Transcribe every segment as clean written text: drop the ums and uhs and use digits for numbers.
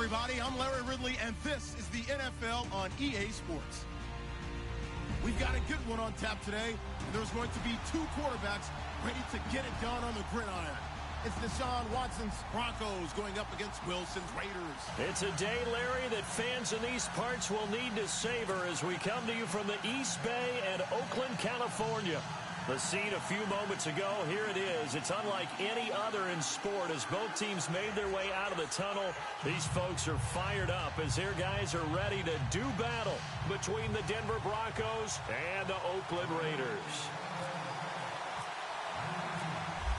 everybody. I'm Larry Ridley, and this is the NFL on EA Sports. We've got a good one on tap today. There's going to be two quarterbacks ready to get it done on the gridiron. It's Deshaun Watson's Broncos going up against Wilson's Raiders. It's a day, Larry, that fans in these parts will need to savor as we come to you from the East Bay and Oakland, California. The scene a few moments ago, here it is. It's unlike any other in sport as both teams made their way out of the tunnel. These folks are fired up as their guys are ready to do battle between the Denver Broncos and the Oakland Raiders.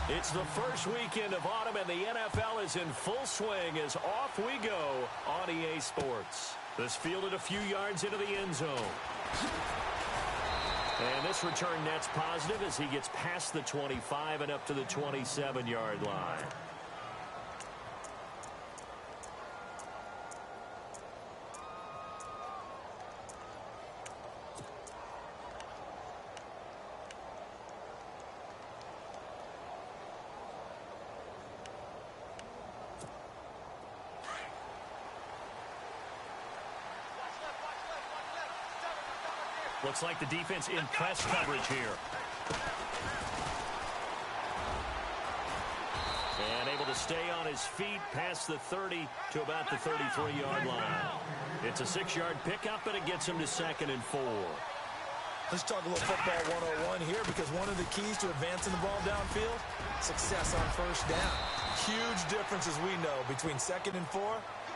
It's the first weekend of autumn and the NFL is in full swing as off we go on EA Sports. This fielded a few yards into the end zone. And this return net's positive as he gets past the 25 and up to the 27-yard line. Looks like the defense in press coverage here. And able to stay on his feet past the 30 to about the 33-yard line. It's a 6-yard pickup, and it gets him to 2nd and 4. Let's talk a little football 101 here because one of the keys to advancing the ball downfield, success on first down. Huge difference, as we know, between 2nd and 4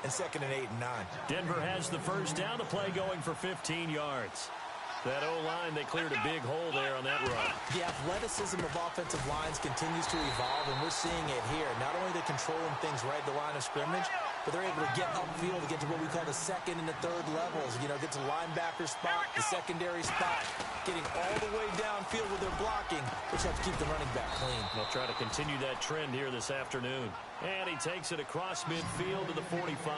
and 2nd and 8 and 9. Denver has the first down, the play going for 15 yards. That O-line, they cleared a big hole there on that run. The athleticism of offensive lines continues to evolve, and we're seeing it here. Not only are they controlling things right at the line of scrimmage, but they're able to get upfield to get to what we call the 2nd and the 3rd levels. You know, get to linebacker spot, the secondary spot, getting all the way downfield with their blocking, which helps keep the running back clean. They'll try to continue that trend here this afternoon. And he takes it across midfield to the 45.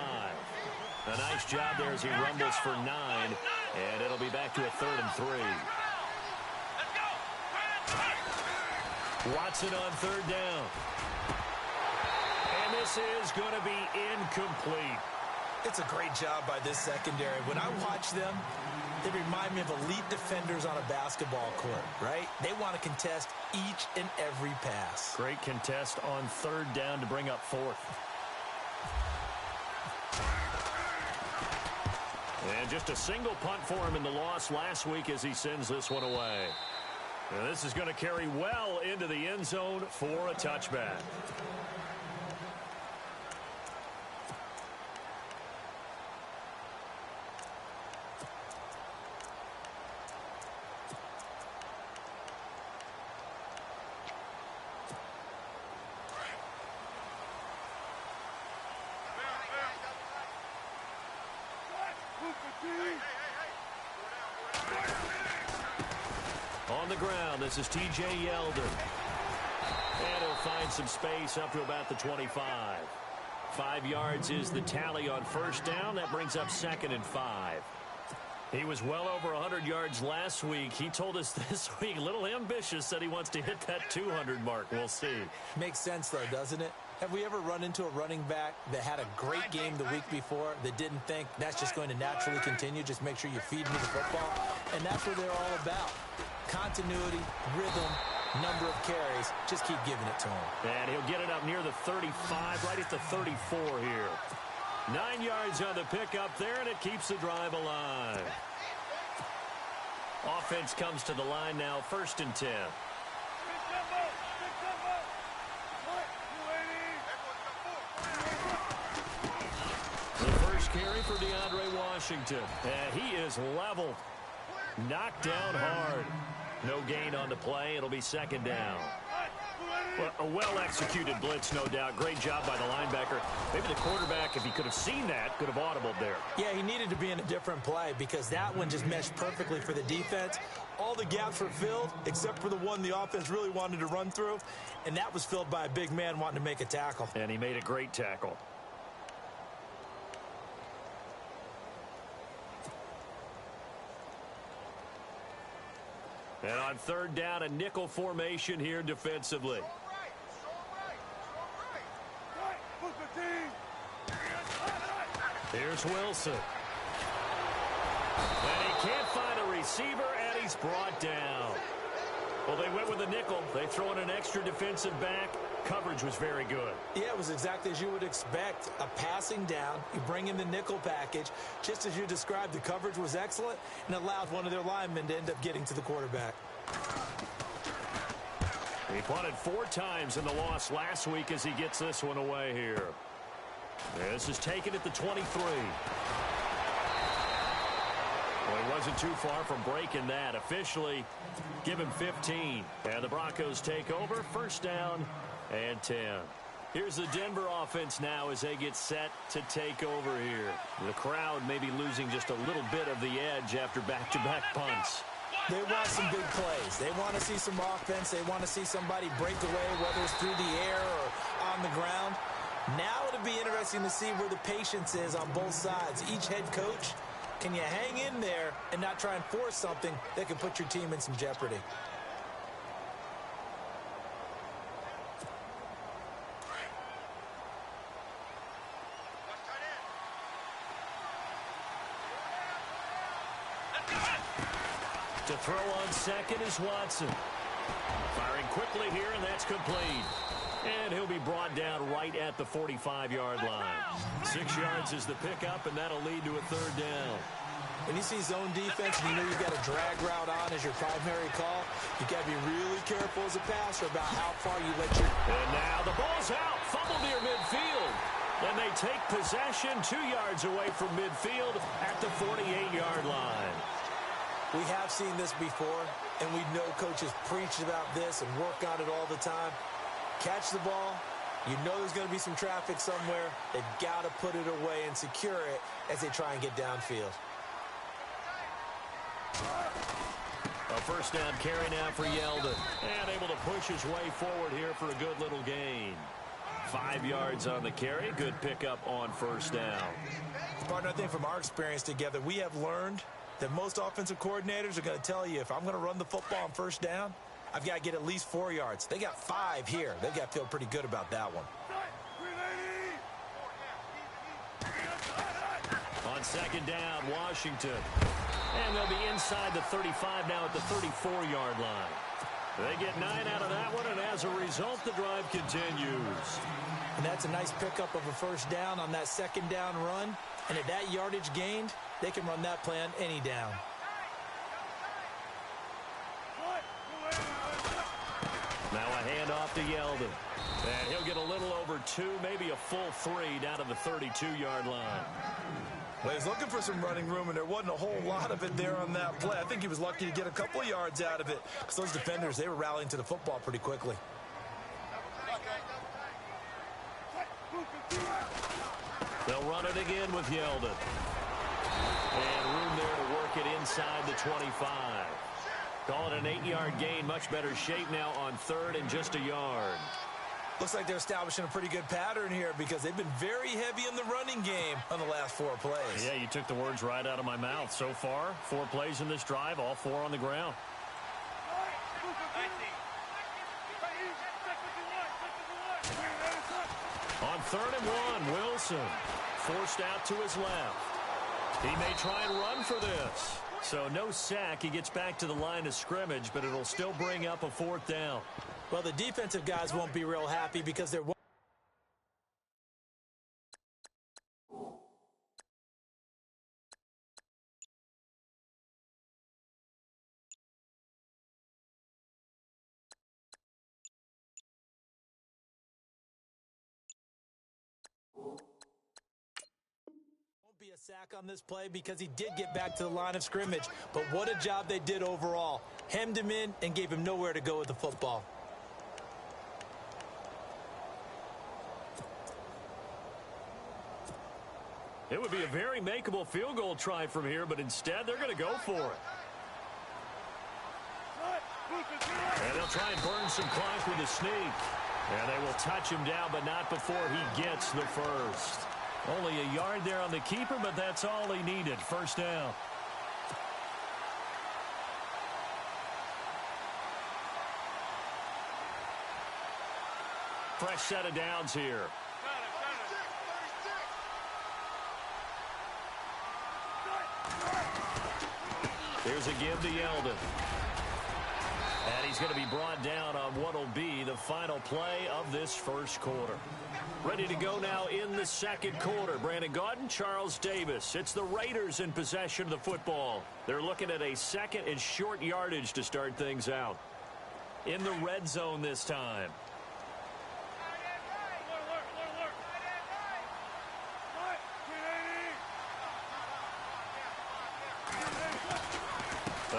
A nice job there as he rumbles for 9, and it'll be back to a 3rd and 3. Watson on 3rd down. And this is going to be incomplete. It's a great job by this secondary. When I watch them, they remind me of elite defenders on a basketball court, right? They want to contest each and every pass. Great contest on 3rd down to bring up 4th. And just a single punt for him in the loss last week as he sends this one away. And this is going to carry well into the end zone for a touchback. On the ground, this is T.J. Yeldon. And he'll find some space up to about the 25. 5 yards is the tally on first down. That brings up 2nd and 5. He was well over 100 yards last week. He told us this week, a little ambitious, said he wants to hit that 200 mark. We'll see. Makes sense, though, doesn't it? Have we ever run into a running back that had a great game the week before that didn't think that's just going to naturally continue? Just make sure you feed me the football. And that's what they're all about. Continuity, rhythm, number of carries. Just keep giving it to him. And he'll get it up near the 35, right at the 34 here. 9 yards on the pickup there, and it keeps the drive alive. Offense comes to the line now, 1st and 10. The first carry for DeAndre Washington. And he is leveled. Knocked down hard. No gain on the play. It'll be 2nd down. Well, a well-executed blitz, no doubt. Great job by the linebacker. Maybe the quarterback, if he could have seen that, could have audibled there. Yeah, he needed to be in a different play because that one just meshed perfectly for the defense. All the gaps were filled except for the one the offense really wanted to run through, and that was filled by a big man wanting to make a tackle. And he made a great tackle. And on 3rd down, a nickel formation here defensively. Here's Wilson. And he can't find a receiver, and he's brought down. Well, they went with a nickel. They throw in an extra defensive back. Coverage was very good. Yeah, it was exactly as you would expect. A passing down. You bring in the nickel package. Just as you described, the coverage was excellent and allowed one of their linemen to end up getting to the quarterback. He punted 4 times in the loss last week as he gets this one away here. This is taken at the 23. Well, he wasn't too far from breaking that. Officially, give him 15. And the Broncos take over. First down and 10. Here's the Denver offense now as they get set to take over here. The crowd may be losing just a little bit of the edge after back-to-back punts. They want some big plays. They want to see some offense. They want to see somebody break away, whether it's through the air or on the ground. Now it'll be interesting to see where the patience is on both sides. Each head coach, can you hang in there and not try and force something that can put your team in some jeopardy? To throw on second is Watson. Firing quickly here, and that's complete. And he'll be brought down right at the 45-yard line. 6 yards is the pickup, and that'll lead to a third down. When you see zone defense and you know you've got a drag route on as your primary call, you've got to be really careful as a passer about how far you let your... And now the ball's out. Fumble near midfield. And they take possession 2 yards away from midfield at the 48-yard line. We have seen this before, and we know coaches preach about this and work on it all the time. Catch the ball. You know there's going to be some traffic somewhere. They've got to put it away and secure it as they try and get downfield. A first down carry now for Yeldon. And able to push his way forward here for a good little gain. 5 yards on the carry. Good pickup on first down. Partner, I think from our experience together, we have learned that most offensive coordinators are going to tell you, if I'm going to run the football on first down, I've got to get at least 4 yards. They got 5 here. They've got to feel pretty good about that one. On second down, Washington. And they'll be inside the 35 now at the 34-yard line. They get 9 out of that one, and as a result, the drive continues. And that's a nice pickup of a first down on that second down run. And at that yardage gained, they can run that play on any down. Now a handoff to Yeldon. And he'll get a little over 2, maybe a full 3 down to the 32-yard line. Well, he's looking for some running room, and there wasn't a whole lot of it there on that play. I think he was lucky to get a couple of yards out of it because those defenders, they were rallying to the football pretty quickly. They'll run it again with Yeldon. And room there to work it inside the 25. Call it an 8-yard gain. Much better shape now on third and just a yard. Looks like they're establishing a pretty good pattern here because they've been very heavy in the running game on the last 4 plays. Yeah, you took the words right out of my mouth. So far, 4 plays in this drive, all 4 on the ground. On third and 1, Wilson forced out to his left. He may try and run for this. So no sack. He gets back to the line of scrimmage, but it'll still bring up a 4th down. Well, the defensive guys won't be real happy because they're... be a sack on this play because he did get back to the line of scrimmage. But what a job they did overall. Hemmed him in and gave him nowhere to go with the football. It would be a very makeable field goal try from here, but instead they're going to go for it. And they'll try and burn some clock with a sneak. And they will touch him down, but not before he gets the first. Only a yard there on the keeper, but that's all he needed. First down. Fresh set of downs here. Here's a give to Yeldon. And he's going to be brought down on what will be the final play of this first quarter. Ready to go now in the second quarter. Brandon Gaudin, Charles Davis. It's the Raiders in possession of the football. They're looking at a second and short yardage to start things out. In the red zone this time.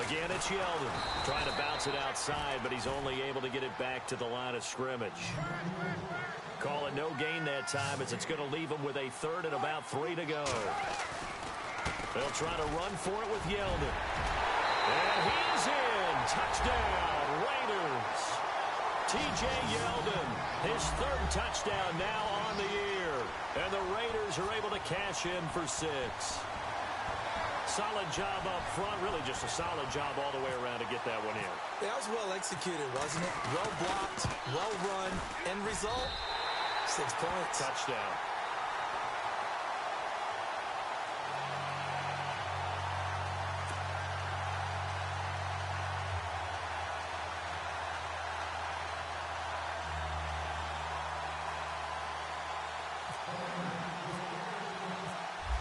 Again, it's Yeldon. Trying to bounce it outside, but he's only able to get it back to the line of scrimmage. Call it no gain that time as it's going to leave him with a third and about 3 to go. They'll try to run for it with Yeldon. And he's in. Touchdown, Raiders. T.J. Yeldon, his third touchdown now on the year. And the Raiders are able to cash in for 6. Solid job up front, really just a solid job all the way around to get that one in. That was well executed, wasn't it? Well blocked, well run. End result, 6 points. Touchdown.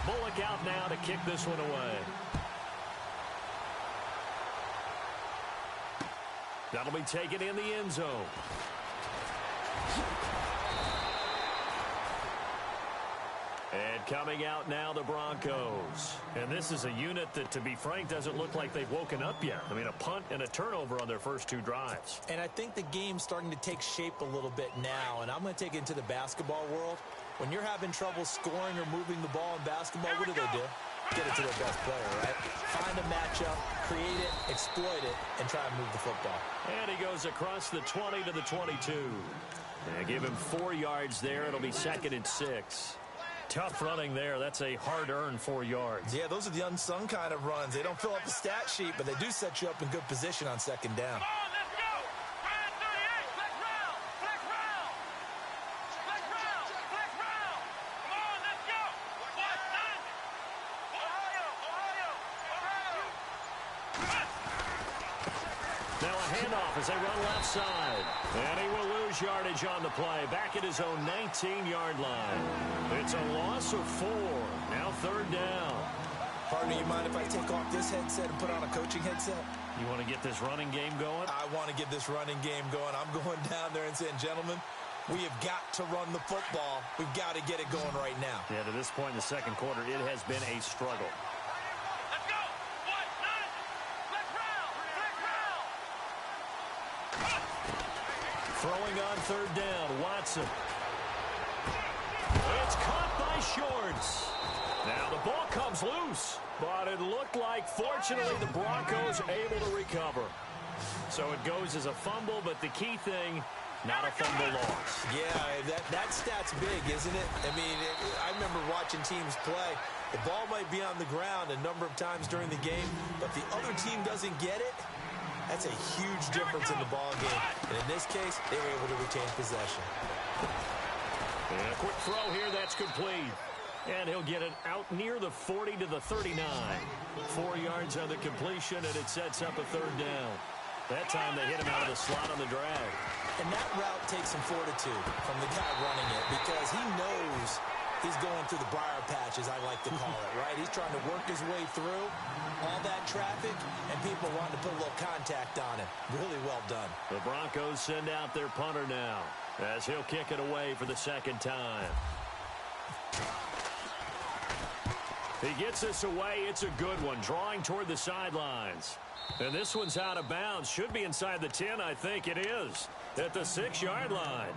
Bullock out now to kick this one away. That'll be taken in the end zone. And coming out now, the Broncos. And this is a unit that, to be frank, doesn't look like they've woken up yet. I mean, a punt and a turnover on their first 2 drives. And I think the game's starting to take shape a little bit now. And I'm going to take it into the basketball world. When you're having trouble scoring or moving the ball in basketball, what do? Get it to their best player, right? Find a matchup, create it, exploit it, and try and move the football. And he goes across the 20 to the 22. And give him 4 yards there. It'll be 2nd and 6. Tough running there. That's a hard-earned 4 yards. Yeah, those are the unsung kind of runs. They don't fill up the stat sheet, but they do set you up in good position on 2nd down. As they run left side. And he will lose yardage on the play. Back at his own 19-yard line. It's a loss of 4. Now 3rd down. Partner, you mind if I take off this headset and put on a coaching headset? You want to get this running game going? I want to get this running game going. I'm going down there and saying, gentlemen, we have got to run the football. We've got to get it going right now. Yeah, to this point in the second quarter, it has been a struggle. Throwing on 3rd down, Watson. It's caught by Shorts. Now the ball comes loose, but it looked like, fortunately, the Broncos able to recover. So it goes as a fumble, but the key thing, not a fumble loss. Yeah, that stat's big, isn't it? I mean, I remember watching teams play. The ball might be on the ground a number of times during the game, but the other team doesn't get it. That's a huge difference in the ball game. And in this case, they were able to retain possession. And a quick throw here, that's complete. And he'll get it out near the 40 to the 39. 4 yards on the completion, and it sets up a 3rd down. That time they hit him out of the slot on the drag. And that route takes some fortitude from the guy running it because he knows he's going through the briar patch, as I like to call it, right? He's trying to work his way through all that traffic, and people wanting to put a little contact on him. Really well done. The Broncos send out their punter now as he'll kick it away for the 2nd time. He gets this away. It's a good one, drawing toward the sidelines. And this one's out of bounds. Should be inside the 10, I think it is, at the 6-yard line.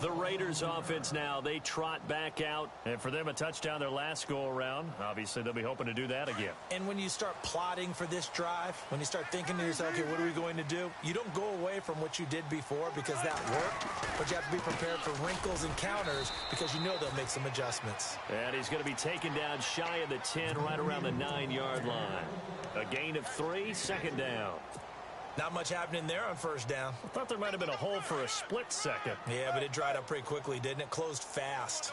The Raiders offense now, they trot back out. And for them, a touchdown their last go-around. Obviously, they'll be hoping to do that again. And when you start plotting for this drive, when you start thinking to yourself, okay, what are we going to do? You don't go away from what you did before because that worked. But you have to be prepared for wrinkles and counters because you know they'll make some adjustments. And he's going to be taken down shy of the 10, right around the 9-yard line. A gain of 3, 2nd down. Not much happening there on 1st down. I thought there might have been a hole for a split second. Yeah, but it dried up pretty quickly, didn't it? Closed fast.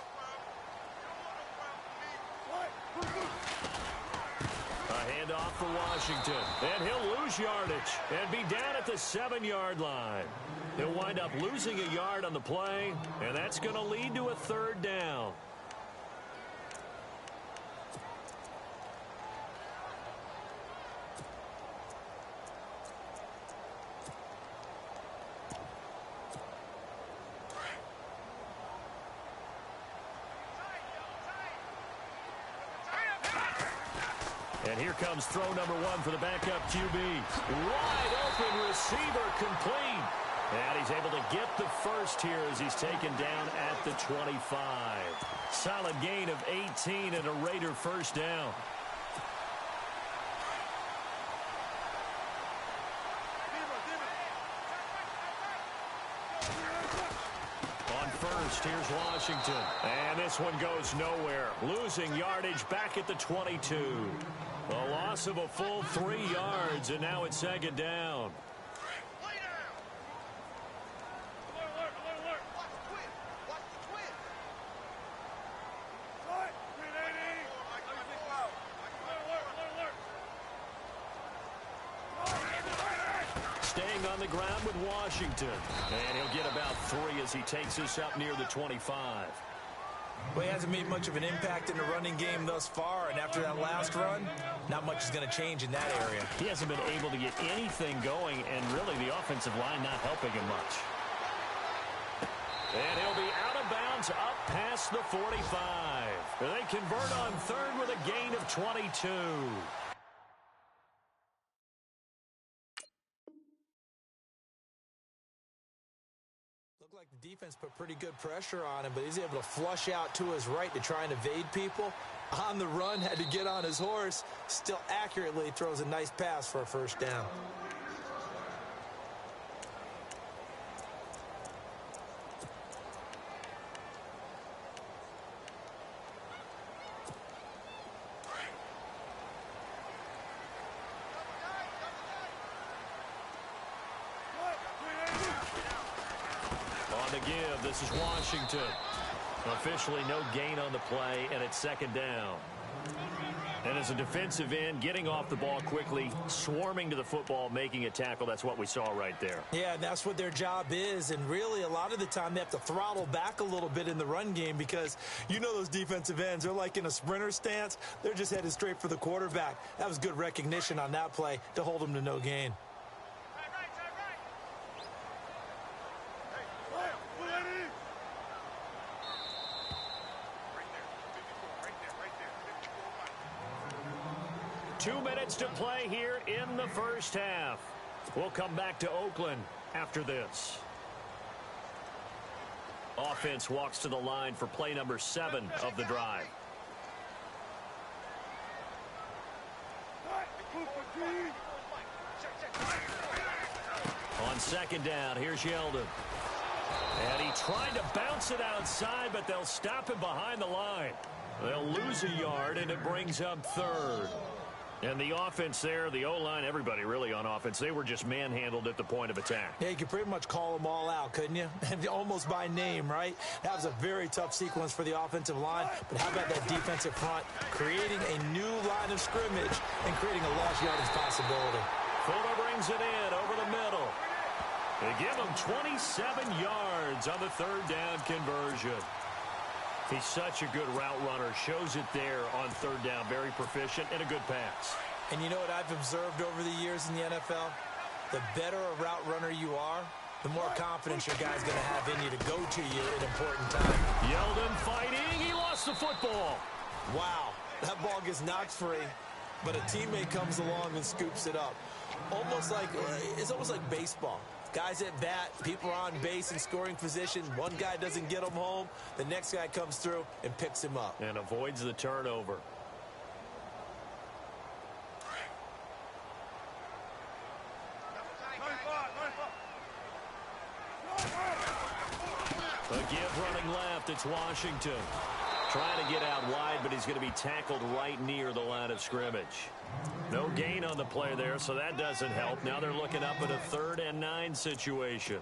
handoff for Washington. And he'll lose yardage and be down at the 7-yard line. He'll wind up losing a yard on the play, and that's going to lead to a 3rd down. And here comes throw number 1 for the backup QB. Wide open receiver, complete. And he's able to get the first here as he's taken down at the 25. Solid gain of 18 and a Raider first down. On first, here's Washington. And this one goes nowhere. Losing yardage back at the 22. A loss of a full 3 yards, and now it's 2nd down. Staying on the ground with Washington. And he'll get about 3 as he takes us up near the 25. Well, he hasn't made much of an impact in the running game thus far, and after that last run, not much is going to change in that area. He hasn't been able to get anything going, and really the offensive line not helping him much. And he'll be out of bounds up past the 45. They convert on 3rd with a gain of 22. Like the defense put pretty good pressure on him, but he's able to flush out to his right to try and evade people. On the run, had to get on his horse. Still accurately throws a nice pass for a first down. Give. This is Washington. Officially no gain on the play, and it's 2nd down. And as a defensive end, getting off the ball quickly, swarming to the football, making a tackle, that's what we saw right there. Yeah, and that's what their job is, and really a lot of the time they have to throttle back a little bit in the run game because you know those defensive ends, they're like in a sprinter stance. They're just headed straight for the quarterback. That was good recognition on that play to hold them to no gain. To play here in the first half. We'll come back to Oakland after this. Offense walks to the line for play number 7 of the drive. On 2nd down, here's Yeldon. And he tried to bounce it outside, but they'll stop him behind the line. They'll lose a yard, and it brings up 3rd. And the offense there, the O-line, everybody really on offense, they were just manhandled at the point of attack. Yeah, you could pretty much call them all out, couldn't you? Almost by name, right? That was a very tough sequence for the offensive line. But how about that defensive front creating a new line of scrimmage and creating a lost yardage possibility? Fuller brings it in over the middle. They give him 27 yards on the 3rd down conversion. He's such a good route runner. Shows it there on 3rd down. Very proficient and a good pass. And you know what I've observed over the years in the NFL? The better a route runner you are, the more confidence your guy's going to have in you to go to you at important time. Yeldon fighting. He lost the football. Wow. That ball gets knocked free, but a teammate comes along and scoops it up. It's almost like baseball. Guys at bat, people are on base in scoring position. One guy doesn't get him home. The next guy comes through and picks him up. And avoids the turnover. A give running left. It's Washington. Trying to get out wide, but he's going to be tackled right near the line of scrimmage. No gain on the play there, so that doesn't help. Now they're looking up at a 3rd and 9 situation.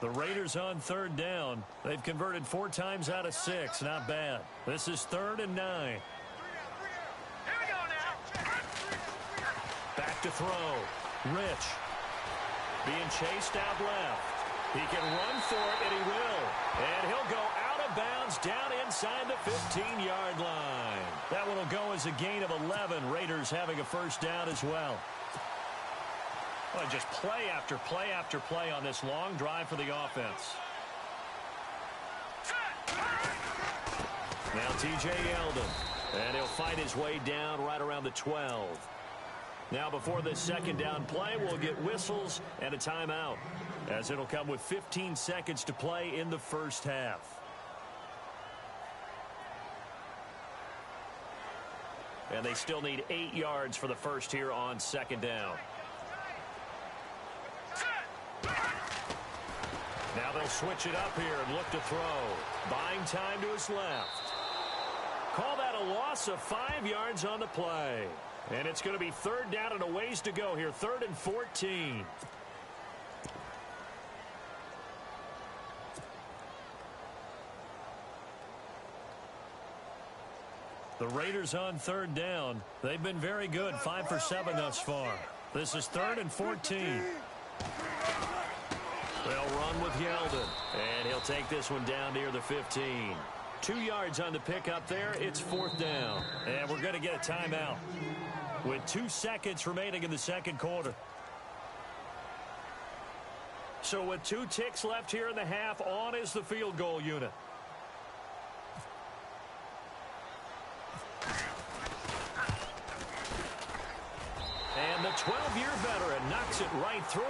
The Raiders on third down. They've converted 4 times out of 6. Not bad. This is 3rd and 9. Here we go now. Back to throw. Rich. Being chased out left. He can run for it, and he will. And he'll go out of bounds down inside the 15-yard line. That one will go as a gain of 11. Raiders having a first down as well. Well, just play after play after play on this long drive for the offense. Now T.J. Yeldon. And he'll fight his way down right around the 12. Now before this second down play, we'll get whistles and a timeout, as it'll come with 15 seconds to play in the first half. And they still need 8 yards for the first here on second down. Now they'll switch it up here and look to throw. Buying time to his left. Call that a loss of 5 yards on the play. And it's going to be 3rd down and a ways to go here. 3rd and 14. The Raiders on 3rd down. They've been very good. 5 for 7 thus far. This is 3rd and 14. They'll run with Yeldon. And he'll take this one down near the 15. 2 yards on the pickup there. It's 4th down. And we're going to get a timeout with 2 seconds remaining in the second quarter. So with 2 ticks left here in the half, on is the field goal unit. And the 12-year veteran knocks it right through.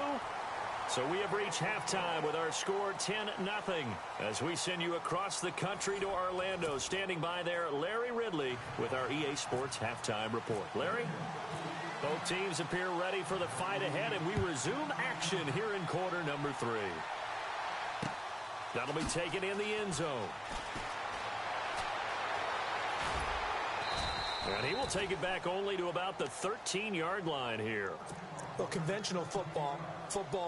So we have reached halftime with our score 10-0 as we send you across the country to Orlando. Standing by there, Larry Ridley with our EA Sports Halftime Report. Larry? Both teams appear ready for the fight ahead, and we resume action here in quarter number 3. That'll be taken in the end zone. And he will take it back only to about the 13-yard line here. Well, conventional football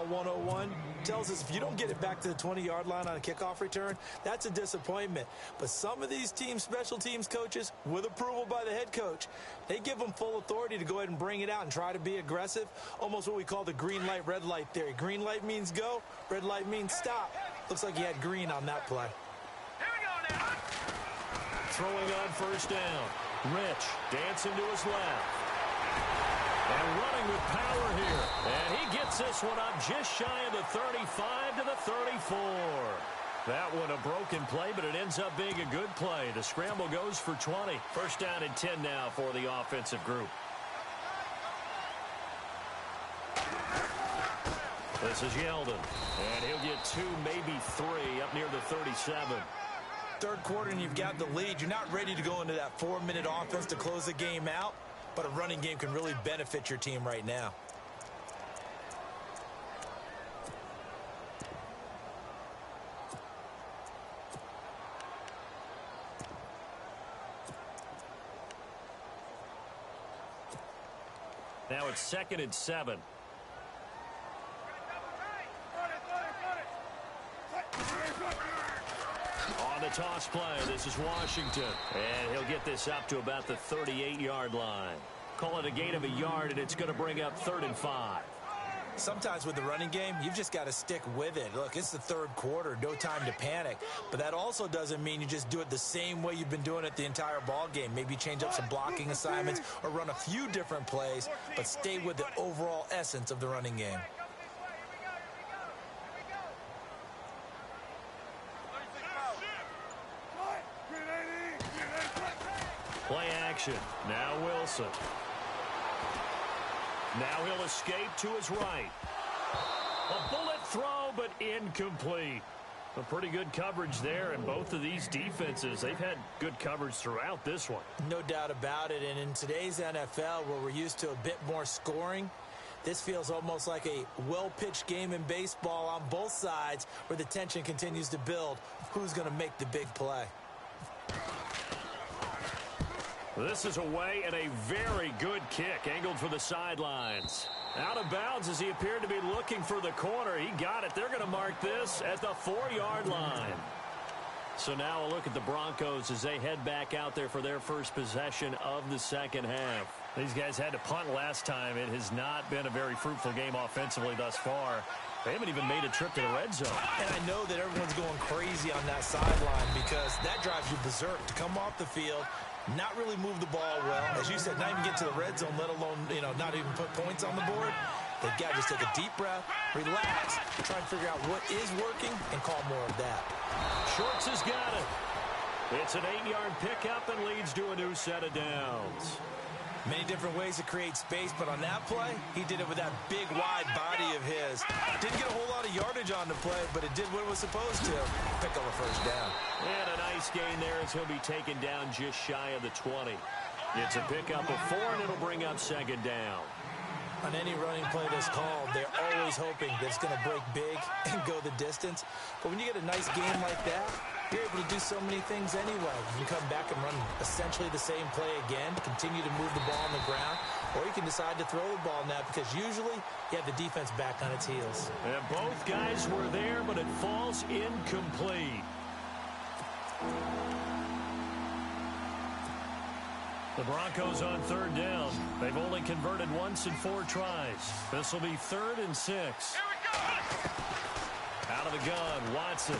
101, tells us if you don't get it back to the 20-yard line on a kickoff return, that's a disappointment. But some of these teams, special teams coaches, with approval by the head coach, they give them full authority to go ahead and bring it out and try to be aggressive, almost what we call the green light, red light theory. Green light means go, red light means stop. Looks like he had green on that play. Here we go now. Throwing on first down. Rich dancing to his left. And running with power here. And he gets this one up just shy of the 35 to the 34. That one a broken play, but it ends up being a good play. The scramble goes for 20. First down and 10 now for the offensive group. This is Yeldon. And he'll get 2, maybe 3 up near the 37. Third quarter and you've got the lead. You're not ready to go into that 4-minute offense to close the game out. But a running game can really benefit your team right now. Now it's 2nd and 7. On the toss play, this is Washington. And he'll get this up to about the 38-yard line. Call it a gain of a yard, and it's going to bring up 3rd and 5. Sometimes with the running game, you've just got to stick with it. Look, it's the third quarter, no time to panic. But that also doesn't mean you just do it the same way you've been doing it the entire ball game. Maybe change up some blocking assignments or run a few different plays, but stay with the overall essence of the running game. Play action. Now Wilson. Now he'll escape to his right. A bullet throw, but incomplete. A pretty good coverage there, and both of these defenses, they've had good coverage throughout this one. No doubt about it, and in today's NFL, where we're used to a bit more scoring, this feels almost like a well-pitched game in baseball on both sides, where the tension continues to build. Who's going to make the big play? This is away and a very good kick, angled for the sidelines. Out of bounds as he appeared to be looking for the corner. He got it. They're going to mark this at the 4-yard line. So now a look at the Broncos as they head back out there for their first possession of the second half. These guys had to punt last time. It has not been a very fruitful game offensively thus far. They haven't even made a trip to the red zone. And I know that everyone's going crazy on that sideline because that drives you berserk to come off the field, not really move the ball well. As you said, not even get to the red zone, let alone, not even put points on the board. They've got to just take a deep breath, relax, try and figure out what is working, and call more of that. Shorts has got it. It's an 8-yard pickup and leads to a new set of downs. Many different ways to create space, but on that play, he did it with that big, wide body of his. Didn't get a whole lot of yardage on the play, but it did what it was supposed to. Pick up a first down. And a nice gain there as he'll be taken down just shy of the 20. It's a pickup of 4, and it'll bring up second down. On any running play that's called, they're always hoping that it's going to break big and go the distance. But when you get a nice game like that, you're able to do so many things anyway. You can come back and run essentially the same play again, continue to move the ball on the ground, or you can decide to throw the ball now because usually you have the defense back on its heels. And both guys were there, but it falls incomplete. The Broncos on third down. They've only converted once in 4 tries. This will be 3rd and 6. Out of the gun, Watson.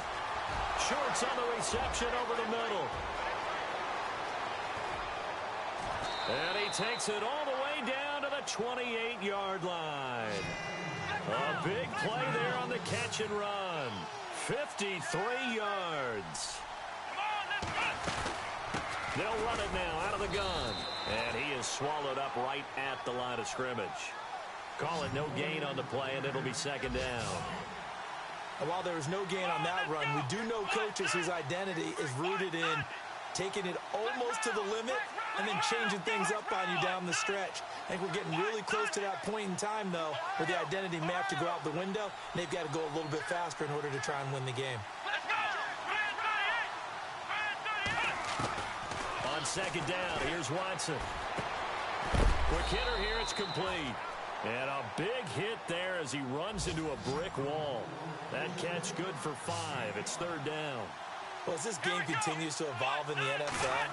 Shorts on the reception over the middle. And he takes it all the way down to the 28-yard line. A big play there on the catch and run. 53 yards. They'll run it now out of the gun. And he is swallowed up right at the line of scrimmage. Call it no gain on the play, and it'll be second down. And while there was no gain on that run, we do know coaches whose identity is rooted in taking it almost to the limit and then changing things up on you down the stretch. I think we're getting really close to that point in time, though, where the identity may have to go out the window, and they've got to go a little bit faster in order to try and win the game. On second down, here's Watson. Quick hitter here, it's complete. And a big hit there as he runs into a brick wall. That catch good for 5. It's third down. Well, as this game continues to evolve in the NFL,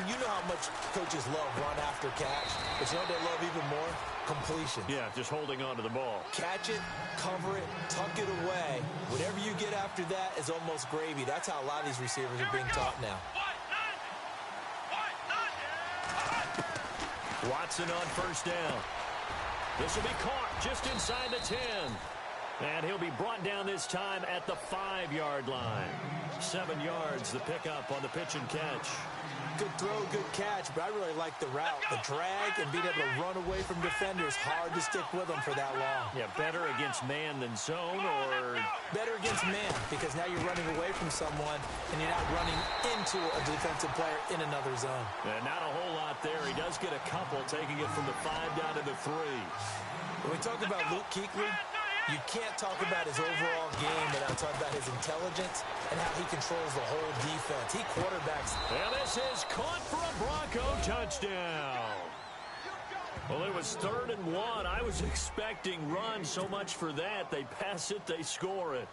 you know how much coaches love run after catch, but you know what they love even more? Completion. Yeah, just holding on to the ball. Catch it, cover it, tuck it away. Whatever you get after that is almost gravy. That's how a lot of these receivers are being taught now. Watson on first down. This will be caught just inside the 10. And he'll be brought down this time at the 5-yard line. 7 yards, the pickup on the pitch and catch. Good throw, good catch, but I really like the route. The drag and being able to run away from defenders. Hard to stick with them for that long. Yeah, better against man than zone, or? Better against man, because now you're running away from someone and you're not running into a defensive player in another zone. And not a whole lot there. He does get a couple, taking it from the 5 down to the 3. When we talk about Luke Kuechly, you can't talk about his overall game without talking about his intelligence and how he controls the whole defense. He quarterbacks. And this is caught for a Bronco touchdown. Well, it was 3rd and 1. I was expecting run. So much for that. They pass it, they score it.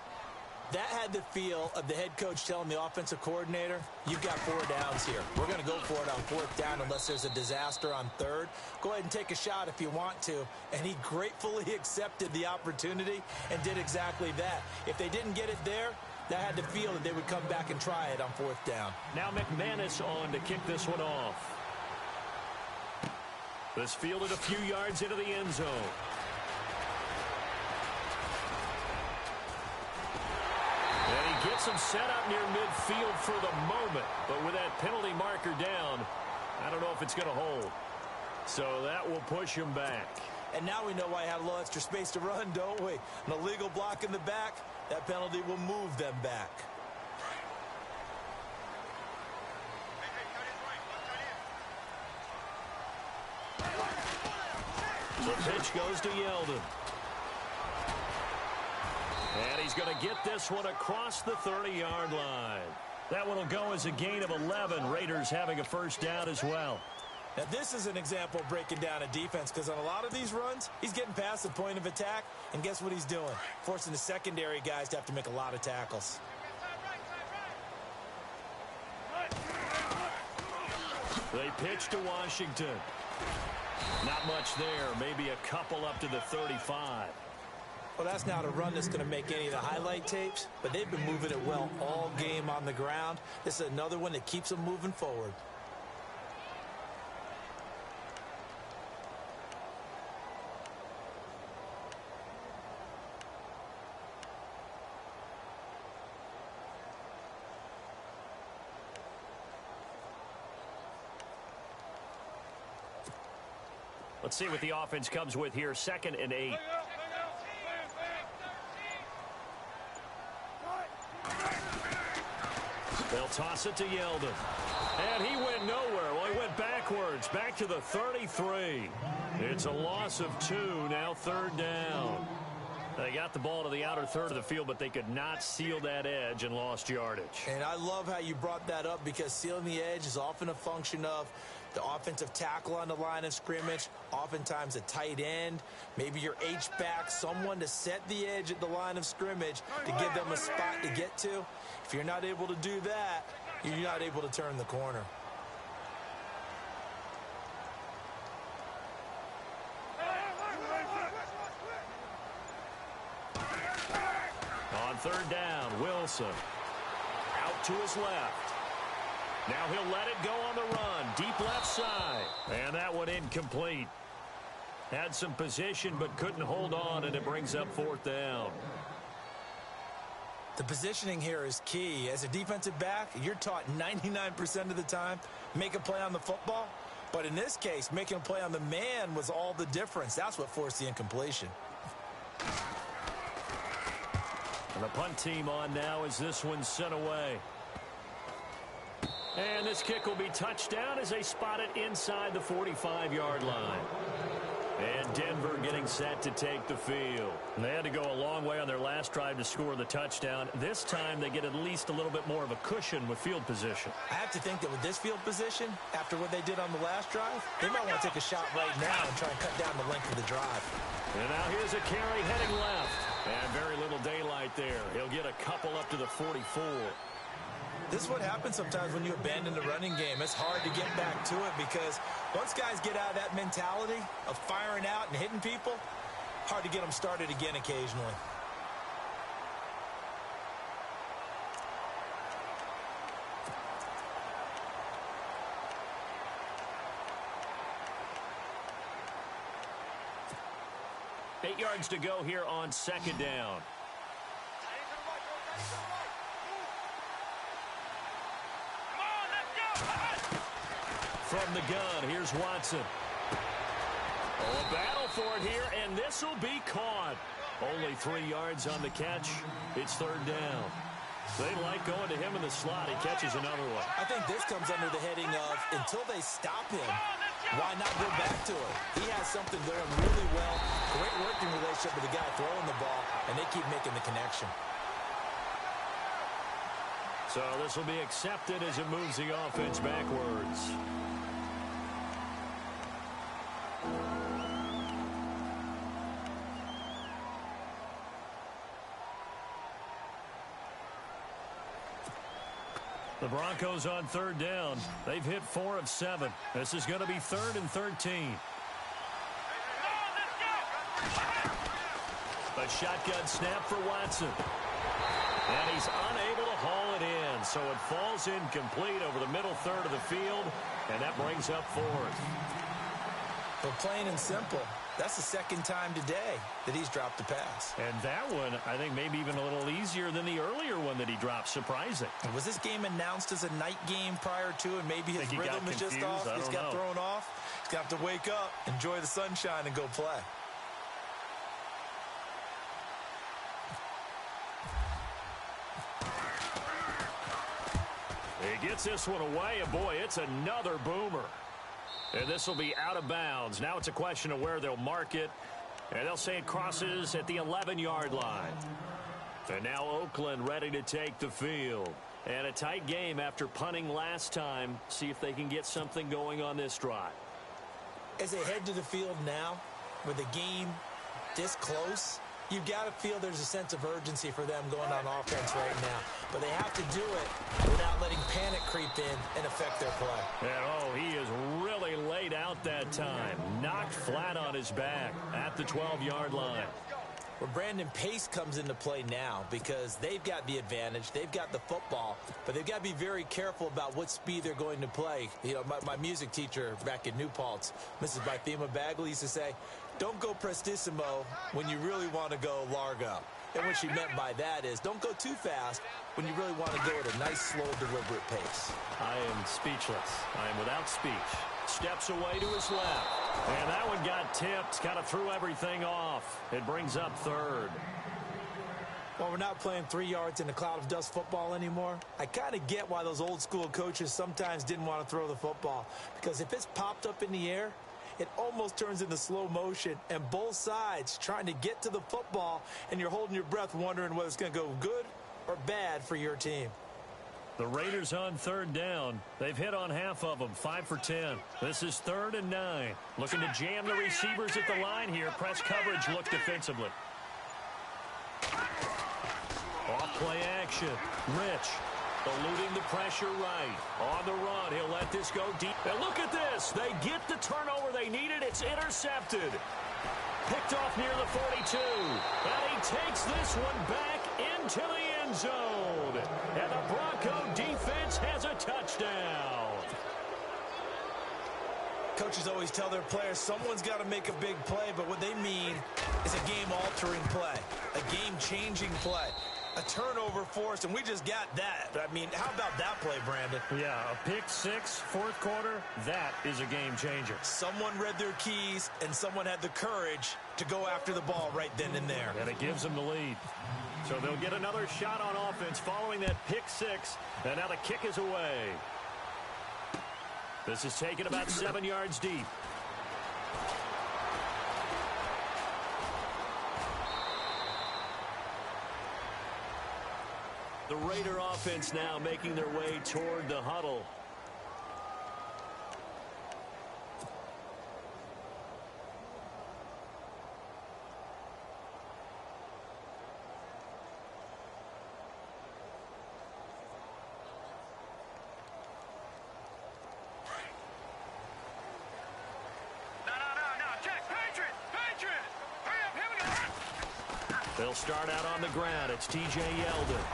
That had the feel of the head coach telling the offensive coordinator, you've got 4 downs here. We're going to go for it on 4th down unless there's a disaster on 3rd. Go ahead and take a shot if you want to. And he gratefully accepted the opportunity and did exactly that. If they didn't get it there, that had the feel that they would come back and try it on 4th down. Now McManus on to kick this one off. This fielded a few yards into the end zone. And he gets him set up near midfield for the moment. But with that penalty marker down, I don't know if it's going to hold. So that will push him back. And now we know why he had a little extra space to run, don't we? An illegal block in the back, that penalty will move them back. The pitch goes to Yeldon. And he's going to get this one across the 30-yard line. That one will go as a gain of 11. Raiders having a first down as well. Now, this is an example of breaking down a defense because on a lot of these runs, he's getting past the point of attack, and guess what he's doing? Forcing the secondary guys to have to make a lot of tackles. They pitch to Washington. Not much there. Maybe a couple up to the 35. Well, that's not a run that's going to make any of the highlight tapes, but they've been moving it well all game on the ground. This is another one that keeps them moving forward. Let's see what the offense comes with here. 2nd and 8. They'll toss it to Yeldon. And he went nowhere. Well, he went backwards. Back to the 33. It's a loss of 2. Now 3rd down. They got the ball to the outer third of the field, but they could not seal that edge and lost yardage. And I love how you brought that up because sealing the edge is often a function of the offensive tackle on the line of scrimmage, oftentimes a tight end, maybe your H-back, someone to set the edge at the line of scrimmage to give them a spot to get to. If you're not able to do that, you're not able to turn the corner. On 3rd down, Wilson. Out to his left. Now he'll let it go on the run. Deep left side. And that one incomplete. Had some position but couldn't hold on, and it brings up 4th down. The positioning here is key. As a defensive back, you're taught 99% of the time, make a play on the football. But in this case, making a play on the man was all the difference. That's what forced the incompletion. And the punt team on now as this one's sent away. And this kick will be touchdown as they spot it inside the 45-yard line. And Denver getting set to take the field. And they had to go a long way on their last drive to score the touchdown. This time they get at least a little bit more of a cushion with field position. I have to think that with this field position, after what they did on the last drive, they might want to take a shot right now and try and cut down the length of the drive. And now here's a carry heading left. And very little daylight there. He'll get a couple up to the 44. This is what happens sometimes when you abandon the running game. It's hard to get back to it because once guys get out of that mentality of firing out and hitting people, hard to get them started again occasionally. Eight yards to go here on 2nd down. From the gun, here's Watson. Oh, a battle for it here, and this will be caught. Only 3 yards on the catch. It's 3rd down. They like going to him in the slot. He catches another one. I think this comes under the heading of until they stop him, why not go back to it? He has something going really well. Great working relationship with the guy throwing the ball, and they keep making the connection. So this will be accepted as it moves the offense backwards. The Broncos on 3rd down. They've hit 4 of 7. This is going to be 3rd and 13. A shotgun snap for Watson. And he's unable to haul it in. So it falls incomplete over the middle third of the field. And that brings up 4th. But plain and simple, that's the 2nd time today that he's dropped a pass. And that one, I think, maybe even a little easier than the earlier one that he dropped. Surprising. Was this game announced as a night game prior to, and maybe his rhythm is just off? He's got thrown off. He's got to wake up, enjoy the sunshine, and go play. He gets this one away, and boy, it's another boomer. And this will be out of bounds. Now it's a question of where they'll mark it. And they'll say it crosses at the 11-yard line. And now Oakland ready to take the field. And a tight game after punting last time. See if they can get something going on this drive. As they head to the field now, with the game this close, you've got to feel there's a sense of urgency for them going on offense right now. But they have to do it without letting panic creep in and affect their play. And, oh, he is really laid out that time. Knocked flat on his back at the 12-yard line. Well, Brandon, pace comes into play now because they've got the advantage. They've got the football, but they've got to be very careful about what speed they're going to play. You know, my music teacher back in New Paltz, Mrs. Bythema Bagley, used to say, don't go prestissimo when you really want to go largo. And what she meant by that is don't go too fast when you really want to go at a nice, slow, deliberate pace. I am speechless. I am without speech. Steps away to his left. And that one got tipped. Kind of threw everything off. It brings up third. Well, we're not playing 3 yards in a cloud of dust football anymore. I kind of get why those old school coaches sometimes didn't want to throw the football. Because if it's popped up in the air, it almost turns into slow motion. And both sides trying to get to the football, and you're holding your breath wondering whether it's going to go good or bad for your team. The Raiders on third down. They've hit on half of them, 5 for 10. This is 3rd and 9. Looking to jam the receivers at the line here. Press coverage look defensively. Off play action. Rich eluding the pressure right. On the run, he'll let this go deep. And look at this. They get the turnover they needed. It's intercepted. Picked off near the 42. And he takes this one back into the end zone. And the Bronco defense has a touchdown. Coaches always tell their players someone's got to make a big play, but what they mean is a game-altering play, a game-changing play, a turnover forced, and we just got that. I mean, how about that play, Brandon? Yeah, a pick six, fourth quarter, that is a game changer. Someone read their keys, and someone had the courage to go after the ball right then and there. And it gives them the lead. So they'll get another shot on offense following that pick six, and now the kick is away. This is taken about 7 yards deep. The Raider offense now making their way toward the huddle. They'll start out on the ground. It's T.J. Yeldon.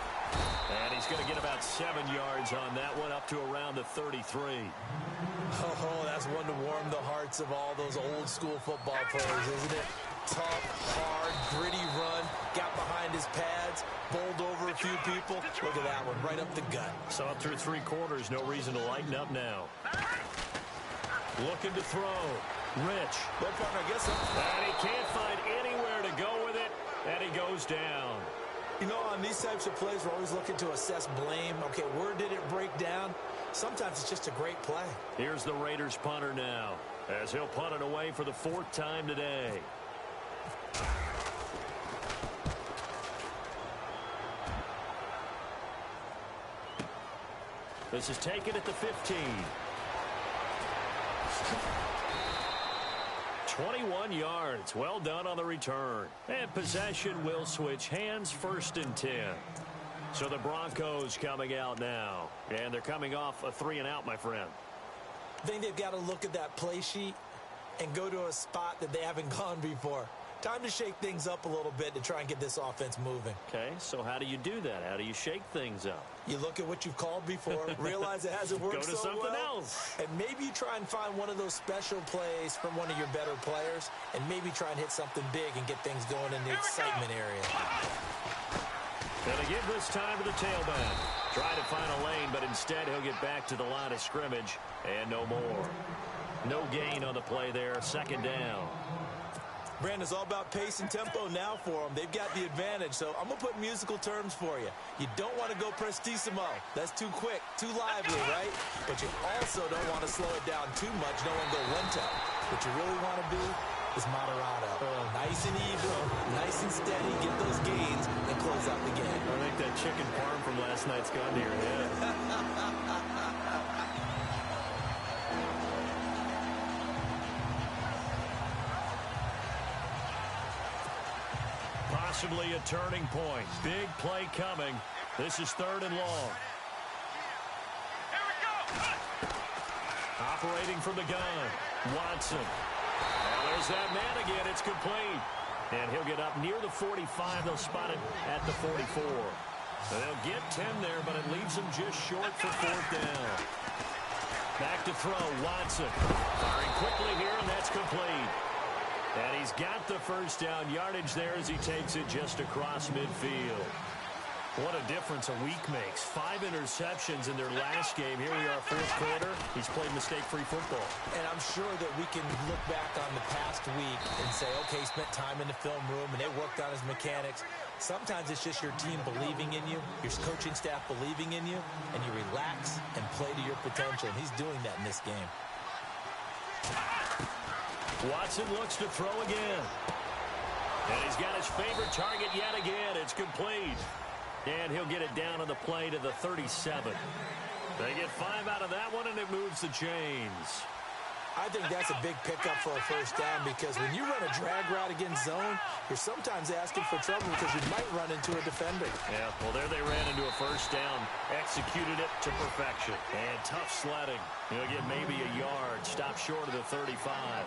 And he's going to get about 7 yards on that one, up to around the 33. Oh, that's one to warm the hearts of all those old school football players, isn't it? Tough, hard, gritty run. Got behind his pads, bowled over a few people. Look at that one, right up the gut. So up through 3 quarters, no reason to lighten up now. Looking to throw. Rich. Well, partner, I guess so. And he can't find anywhere to go with it, and he goes down. You know, on these types of plays, we're always looking to assess blame. Okay, where did it break down? Sometimes it's just a great play. Here's the Raiders punter now, as he'll punt it away for the 4th time today. This is taken at the 15. 21 yards. Well done on the return. And possession will switch hands, 1st and 10. So the Broncos coming out now. And they're coming off a 3-and-out, my friend. I think they've got to look at that play sheet and go to a spot that they haven't gone before. Time to shake things up a little bit to try and get this offense moving. Okay, so how do you do that? How do you shake things up? You look at what you've called before, realize it hasn't worked Go to so something well, else. and maybe you try and find one of those special plays from one of your better players, and maybe try and hit something big and get things going in the excitement area. Gonna give this time to the tailback. Try to find a lane, but instead he'll get back to the line of scrimmage, and no more. No gain on the play there, 2nd down. Brandon's all about pace and tempo now for them. They've got the advantage, so I'm going to put musical terms for you. You don't want to go prestissimo. That's too quick, too lively, right? But you also don't want to slow it down too much. Don't want to go lento. What you really want to do is moderato. Nice and even, nice and steady. Get those gains and close out the game. I think that chicken parm from last night's gone to your head. Possibly a turning point. Big play coming. This is 3rd and long. Here we go. Operating from the gun. Watson. And there's that man again. It's complete. And he'll get up near the 45. They'll spot it at the 44. They'll get 10 there, but it leaves them just short for 4th down. Back to throw. Watson. Firing quickly here, and that's complete. And he's got the first down yardage there as he takes it just across midfield. What a difference a week makes. 5 interceptions in their last game. Here we are, 4th quarter. He's played mistake-free football. And I'm sure that we can look back on the past week and say, okay, he spent time in the film room and they worked on his mechanics. Sometimes it's just your team believing in you, your coaching staff believing in you, and you relax and play to your potential. And he's doing that in this game. Watson looks to throw again. And he's got his favorite target yet again. It's complete. And he'll get it down on the play to the 37. They get 5 out of that one, and it moves the chains. I think that's a big pickup for a first down because when you run a drag route against zone, you're sometimes asking for trouble because you might run into a defender. Yeah, well, there they ran into a first down. Executed it to perfection. And tough sledding. He'll get maybe a yard. Stop short of the 35.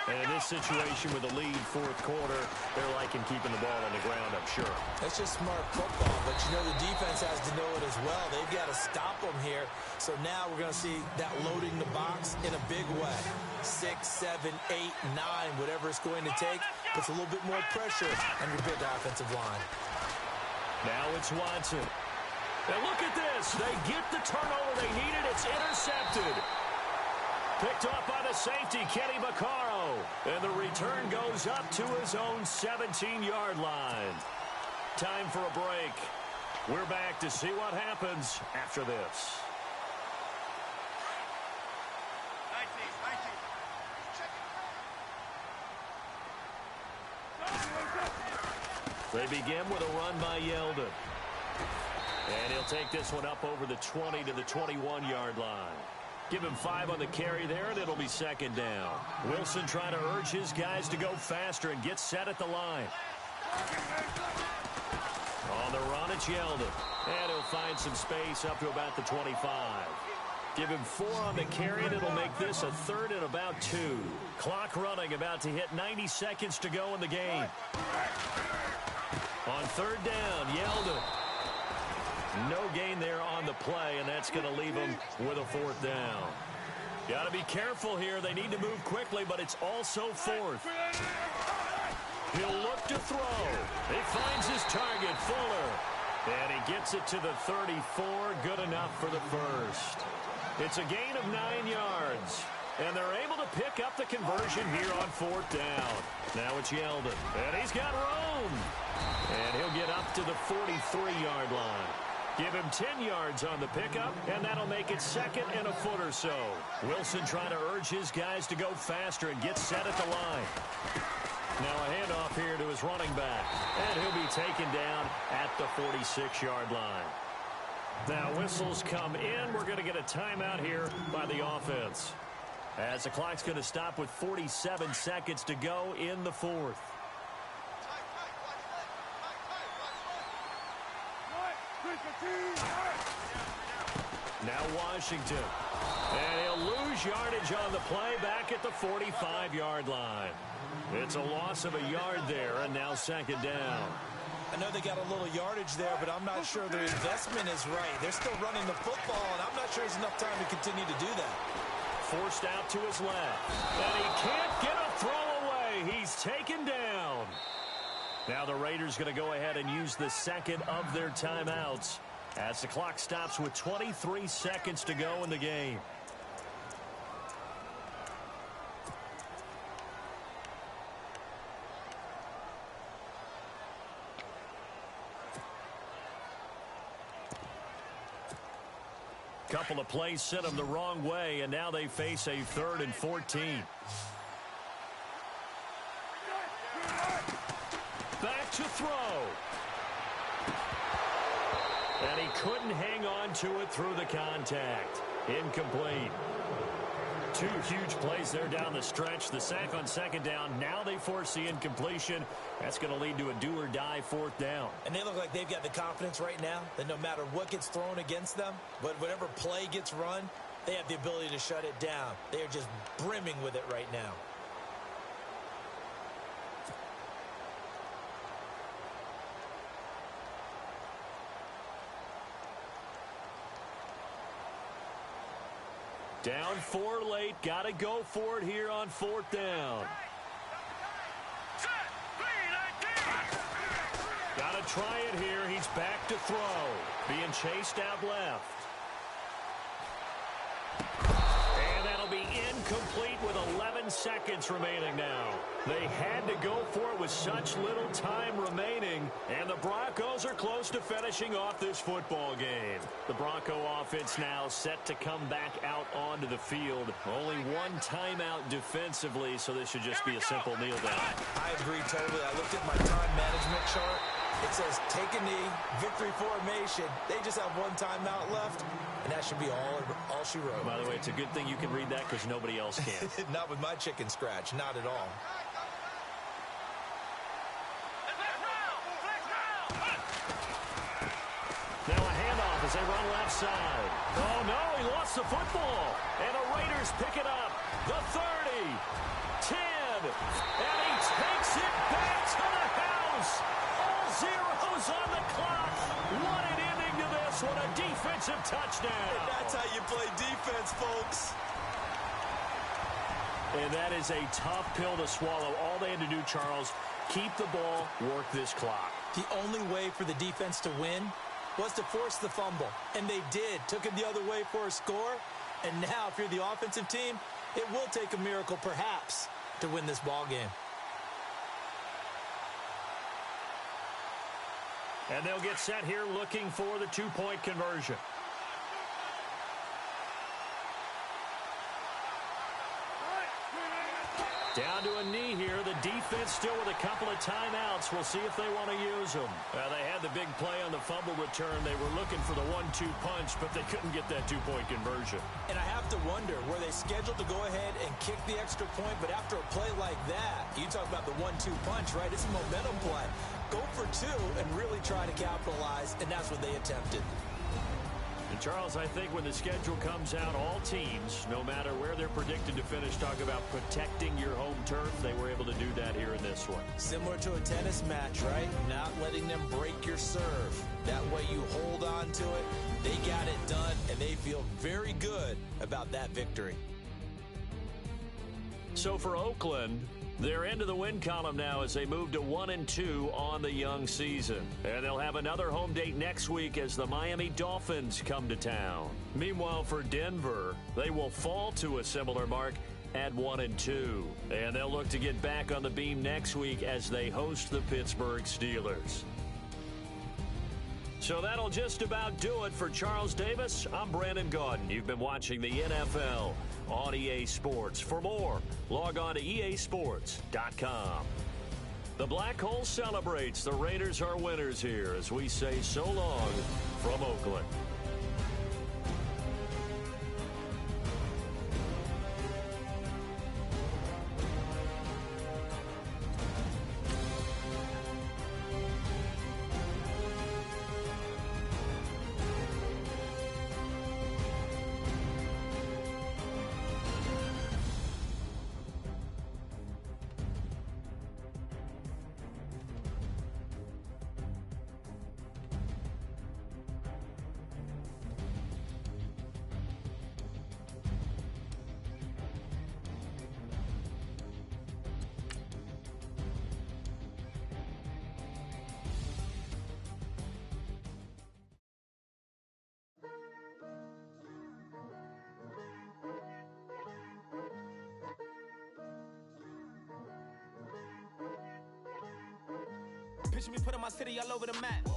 And in this situation with the lead, 4th quarter, they're liking keeping the ball on the ground, I'm sure. That's just smart football, but you know the defense has to know it as well. They've got to stop them here. So now we're going to see that loading the box in a big way. 6, 7, 8, 9, whatever it's going to take, puts a little bit more pressure on your big offensive line. Now it's Watson. And look at this. They get the turnover they needed. It's intercepted. Picked off by the safety, Kenny Vaccaro. And the return goes up to his own 17-yard line. Time for a break. We're back to see what happens after this. 19. They begin with a run by Yeldon. And he'll take this one up over the 20 to the 21-yard line. Give him 5 on the carry there, and it'll be 2nd down. Wilson trying to urge his guys to go faster and get set at the line. On the run, it's Yeldon. And he'll find some space up to about the 25. Give him 4 on the carry, and it'll make this a 3rd and about 2. Clock running, about to hit 90 seconds to go in the game. On 3rd down, Yeldon. No gain there on the play, and that's going to leave them with a 4th down. Got to be careful here. They need to move quickly, but it's also 4th. He'll look to throw. He finds his target, Fuller. And he gets it to the 34. Good enough for the first. It's a gain of 9 yards. And they're able to pick up the conversion here on 4th down. Now it's Yeldon. And he's got room. And he'll get up to the 43-yard line. Give him 10 yards on the pickup, and that'll make it 2nd and a foot or so. Wilson trying to urge his guys to go faster and get set at the line. Now a handoff here to his running back, and he'll be taken down at the 46-yard line. Now whistles come in. We're going to get a timeout here by the offense, as the clock's going to stop with 47 seconds to go in the 4th. Now Washington. And he'll lose yardage on the play back at the 45-yard line. It's a loss of a yard there, and now 2nd down. I know they got a little yardage there, but I'm not sure their investment is right. They're still running the football, and I'm not sure there's enough time to continue to do that. Forced out to his left. And he can't get a throw away. He's taken down. Now the Raiders going to go ahead and use the 2nd of their timeouts as the clock stops with 23 seconds to go in the game. Couple of plays sent them the wrong way, and now they face a 3rd and 14. Back to throw. And he couldn't hang on to it through the contact. Incomplete. Two huge plays there down the stretch. The sack on second down. Now they force the incompletion. That's going to lead to a do-or-die fourth down. And they look like they've got the confidence right now that no matter what gets thrown against them, but whatever play gets run, they have the ability to shut it down. They are just brimming with it right now. Down 4 late. Got to go for it here on fourth down. Got to try it here. He's back to throw. Being chased out left. And that'll be incomplete with 11 seconds remaining now. They had to go for it with such little time remaining, and the Broncos are close to finishing off this football game. The Bronco offense now set to come back out onto the field. Only one timeout defensively, so this should just be a simple kneel down. I agree totally. I looked at my time management chart. It says take a knee, victory formation. They just have one timeout left, and that should be all she wrote. By the way, it's a good thing you can read that because nobody else can. Not with my chicken scratch, not at all. Now a handoff as they run left side. Oh, no, he lost the football. And the Raiders pick it up. The 30, 10, and he takes it back to the house. All zeros on the clock. What an ending to this. What a defensive touchdown. And that's how you play defense, folks. And that is a tough pill to swallow. All they had to do, Charles, keep the ball, work this clock. The only way for the defense to win was to force the fumble. And they did. Took it the other way for a score. And now, if you're the offensive team, it will take a miracle, perhaps, to win this ball game. And they'll get set here looking for the two-point conversion. Down to a knee here. The defense still with a couple of timeouts. We'll see if they want to use them. They had the big play on the fumble return. They were looking for the 1-2 punch, but they couldn't get that two-point conversion. And I have to wonder, were they scheduled to go ahead and kick the extra point? But after a play like that, you talk about the 1-2 punch, right? It's a momentum play. Go for two and really try to capitalize, and that's what they attempted. And Charles, I think when the schedule comes out, all teams, no matter where they're predicted to finish, talk about protecting your home turf. They were able to do that here in this one. Similar to a tennis match, right? Not letting them break your serve. That way you hold on to it. They got it done, and they feel very good about that victory. So for Oakland, they're into the win column now as they move to 1-2 on the young season. And they'll have another home date next week as the Miami Dolphins come to town. Meanwhile, for Denver, they will fall to a similar mark at 1-2. And they'll look to get back on the beam next week as they host the Pittsburgh Steelers. So that'll just about do it for Charles Davis. I'm Brandon Gaudin. You've been watching the NFL on EA Sports. For more, log on to easports.com. The Black Hole celebrates. The Raiders are winners here as we say so long from Oakland. Picture me putting my city all over the map.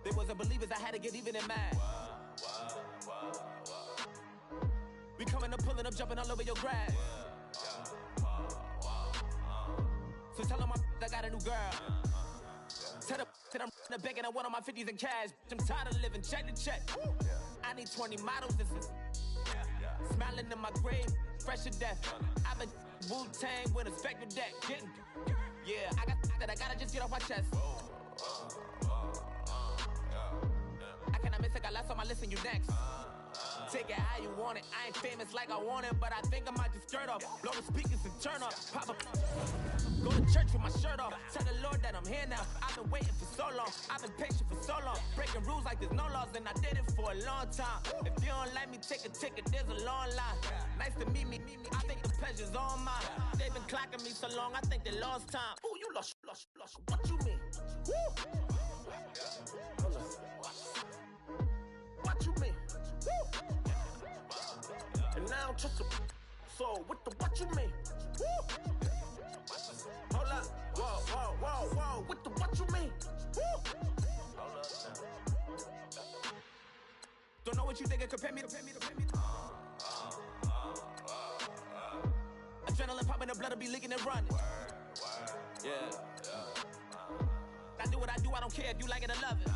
They wasn't believers, I had to get even in mad. We coming up, pulling up, jumping all over your grass. So tell them I got a new girl. Tell them I'm begging on one of my 50s in cash. I'm tired of living check to check. I need 20 models. Smiling in my grave, fresh to death. I've been Wu-Tang with a spectral deck. Yeah, I gotta just get off my chest. I cannot miss it, got last on my list and you next. Take it how you want it. I ain't famous like I want it, but I think I might just skirt off. Blow the speakers and turn up. Pop up. Go to church with my shirt off. Tell the Lord that I'm here now. I've been waiting for so long. I've been patient for so long. Breaking rules like there's no laws, and I did it for a long time. If you don't like me, take a ticket. There's a long line. Nice to meet me. I think the pleasure's all mine. They've been clocking me so long, I think they lost time. Ooh, you lost. What you mean? Woo! What you mean? Woo! And now just a so what you mean? Woo! Hold up, whoa, what you mean? Woo! Hold up now. Don't know what you think, compare me to. Adrenaline popping, the blood will be leaking and running. Yeah. I do what I do, I don't care if you like it or love it.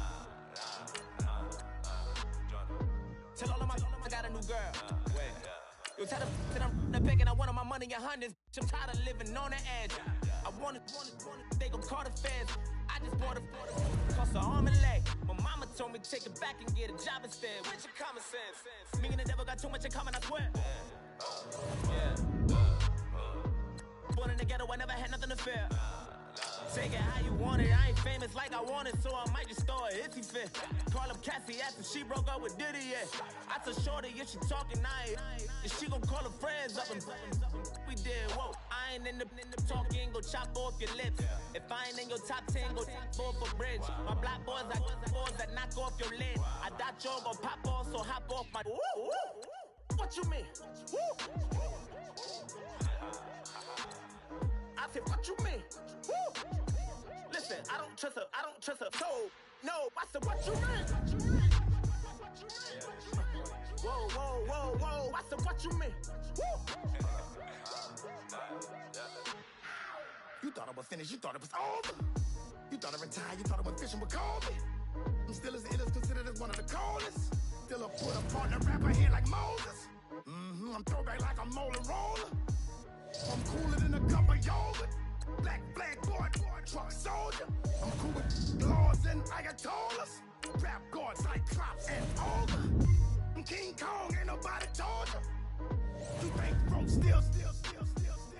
Tell all of my I got a new girl. Yo, tell them that I'm picking up one of my money in hundreds. I'm tired of living on the edge. I want it, they gon' call the feds. I just bought a cost an arm and leg. My mama told me take it back and get a job instead. Where's your common sense? Me and the devil got too much in common, I swear. Yeah. Born in the ghetto, I never had nothing to fear. Take it how you want it. I ain't famous like I want it, so I might just throw a hissy fit. Call up Cassie after she broke up with Diddy, yeah. I told Shorty if she talking, and she gon' call her friends up and we did, whoa. I ain't in the talking, go chop off your lips. If I ain't in your top 10, go top off a bridge. My black boys, I got boys that knock off your lid. I thought y'all gon' pop off, so hop off my. What you mean? I said, what you mean? Woo! Listen, I don't trust her. So, no, I said, what you mean? Whoa, I said, what you mean? Woo! You thought I was finished, you thought it was over. You thought I retired, you thought I went fishing with Kobe. I'm still as ill as considered as one of the coldest. Still a put up on the rapper here like Moses. I'm throwback like a molar roller. I'm cooler than a cup of yogurt. Black flag boy, truck soldier. I'm cool with laws and ayatollahs. Rap god, cyclops, and ogre. I'm King Kong, ain't nobody told you. You think broke still.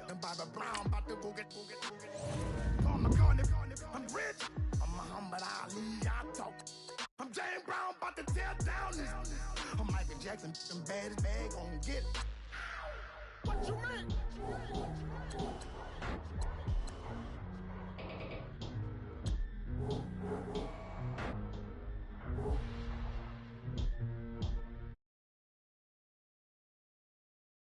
And Bobby Brown about to go get. Paul McCartney, I'm rich. I'm Muhammad Ali, I talk. I'm James Brown, about to tear down this. I'm Michael Jackson, them bad as bag, gon' get it. What you mean?